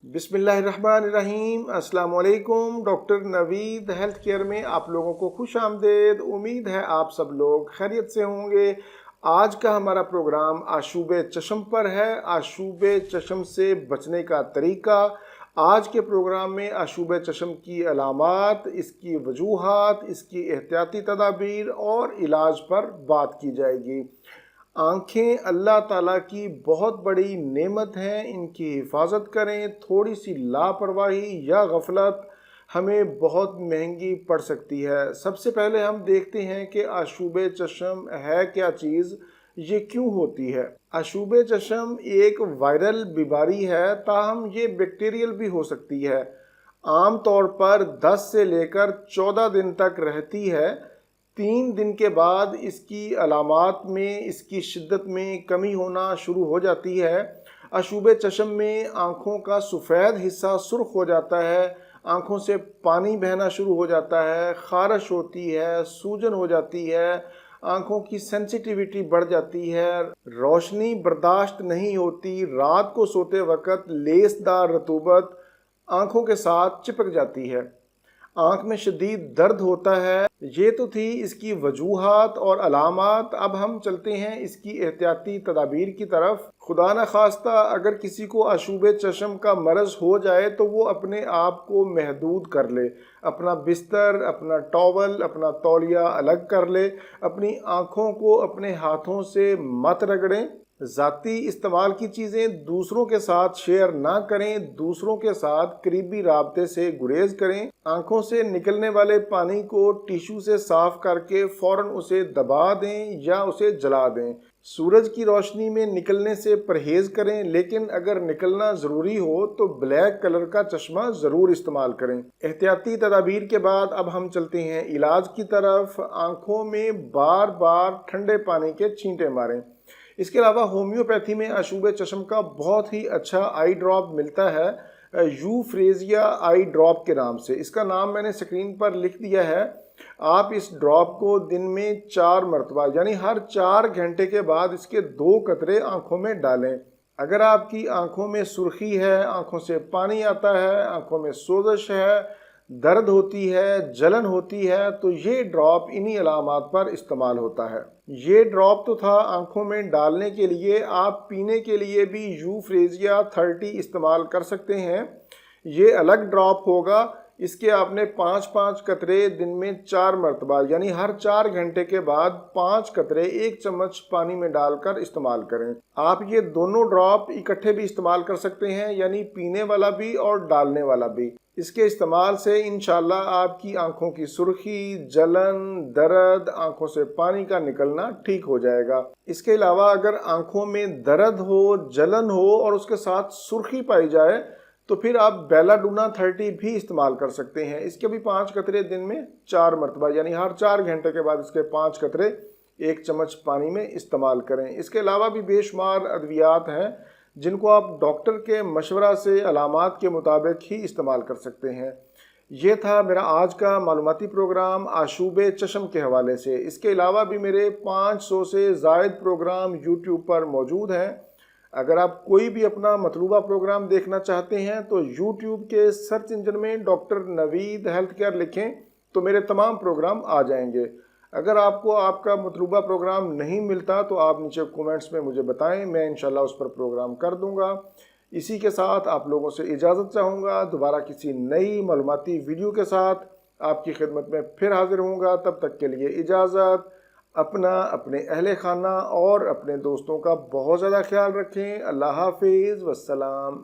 बिस्मिल्लाहिर्रहमानिर्रहीम। अस्सलाम वालेकुम। डॉक्टर नवीद हेल्थ केयर में आप लोगों को खुश आमदेद। उम्मीद है आप सब लोग खैरियत से होंगे। आज का हमारा प्रोग्राम आशूब चश्म पर है, आशूब चश्म से बचने का तरीका। आज के प्रोग्राम में आशूब चश्म की अलामात, इसकी वजूहात, इसकी एहतियाती तदाबीर और इलाज पर बात की जाएगी। आँखें अल्लाह ताला की बहुत बड़ी नेमत हैं, इनकी हिफाजत करें। थोड़ी सी लापरवाही या गफलत हमें बहुत महंगी पड़ सकती है। सबसे पहले हम देखते हैं कि आशूब चश्म है क्या चीज़, ये क्यों होती है। आशूब चश्म एक वायरल बीमारी है, ताहम ये बैक्टीरियल भी हो सकती है। आम तौर पर 10 से लेकर 14 दिन तक रहती है। 3 दिन के बाद इसकी अलामात में, इसकी शिद्दत में कमी होना शुरू हो जाती है। आशूब चश्म में आँखों का सफ़ेद हिस्सा सुर्ख हो जाता है, आँखों से पानी बहना शुरू हो जाता है, ख़ारिश होती है, सूजन हो जाती है, आँखों की सेंसिटिविटी बढ़ जाती है, रोशनी बर्दाश्त नहीं होती, रात को सोते वक्त लेसदार रतूबत आँखों के साथ चिपक जाती है, आँख में शदीद दर्द होता है। ये तो थी इसकी वजूहात और अलामात। अब हम चलते हैं इसकी एहतियाती तदाबीर की तरफ। खुदा न खास्ता अगर किसी को आशूब चश्म का मरज़ हो जाए तो वो अपने आप को महदूद कर ले, अपना बिस्तर, अपना टॉवल, अपना तौलिया अलग कर ले, अपनी आँखों को अपने हाथों से मत रगड़ें, ज़ाती इस्तेमाल की चीज़ें दूसरों के साथ शेयर ना करें, दूसरों के साथ करीबी राबते से गुरेज करें। आँखों से निकलने वाले पानी को टिश्यू से साफ़ करके फ़ौरन उसे दबा दें या उसे जला दें। सूरज की रोशनी में निकलने से परहेज़ करें, लेकिन अगर निकलना ज़रूरी हो तो ब्लैक कलर का चश्मा ज़रूर इस्तेमाल करें। एहतियाती तदाबीर के बाद अब हम चलते हैं इलाज की तरफ। आँखों में बार बार ठंडे पानी के छींटे मारें। इसके अलावा होम्योपैथी में आशूब चश्म का बहुत ही अच्छा आई ड्रॉप मिलता है, यूफ्रेजिया आई ड्रॉप के नाम से। इसका नाम मैंने स्क्रीन पर लिख दिया है। आप इस ड्रॉप को दिन में 4 मरतबा यानी हर 4 घंटे के बाद इसके 2 कतरे आँखों में डालें। अगर आपकी आँखों में सुर्खी है, आँखों से पानी आता है, आँखों में सोजश है, दर्द होती है, जलन होती है, तो ये ड्रॉप इन्हीं अलामात पर इस्तेमाल होता है। ये ड्रॉप तो था आँखों में डालने के लिए। आप पीने के लिए भी यूफ्रेजिया 30 इस्तेमाल कर सकते हैं। ये अलग ड्रॉप होगा। इसके आपने 5-5 कतरे दिन में 4 मरतबा यानी हर 4 घंटे के बाद 5 कतरे 1 चम्मच पानी में डालकर इस्तेमाल करें। आप ये दोनों ड्रॉप इकट्ठे भी इस्तेमाल कर सकते हैं, यानी पीने वाला भी और डालने वाला भी। इसके इस्तेमाल से इंशाल्लाह आपकी आंखों की सुर्खी, जलन, दर्द, आंखों से पानी का निकलना ठीक हो जाएगा। इसके अलावा अगर आंखों में दर्द हो, जलन हो और उसके साथ सुर्खी पाई जाए तो फिर आप बेलाडोना 30 भी इस्तेमाल कर सकते हैं। इसके भी 5 कतरे दिन में 4 मरतबा यानी हर 4 घंटे के बाद इसके 5 कतरे 1 चम्मच पानी में इस्तेमाल करें। इसके अलावा भी बेशुमार अद्वियात हैं जिनको आप डॉक्टर के मशवरा से अलामात के मुताबिक ही इस्तेमाल कर सकते हैं। ये था मेरा आज का मालूमाती प्रोग्राम आशूब चश्म के हवाले से। इसके अलावा भी मेरे 500 से ज़ायद प्रोग्राम यूट्यूब पर मौजूद हैं। अगर आप कोई भी अपना मतलूबा प्रोग्राम देखना चाहते हैं तो यूट्यूब के सर्च इंजन में डॉक्टर नवीद हेल्थ केयर लिखें तो मेरे तमाम प्रोग्राम आ जाएंगे। अगर आपको आपका मतलूबा प्रोग्राम नहीं मिलता तो आप नीचे कमेंट्स में मुझे बताएं, मैं इंशाल्लाह उस पर प्रोग्राम कर दूंगा। इसी के साथ आप लोगों से इजाज़त चाहूँगा। दोबारा किसी नई मालूमाती वीडियो के साथ आपकी खिदमत में फिर हाजिर होऊंगा। तब तक के लिए इजाज़त। अपना, अपने अहले खाना और अपने दोस्तों का बहुत ज़्यादा ख्याल रखें। अल्लाह हाफिज़, वस्सलाम।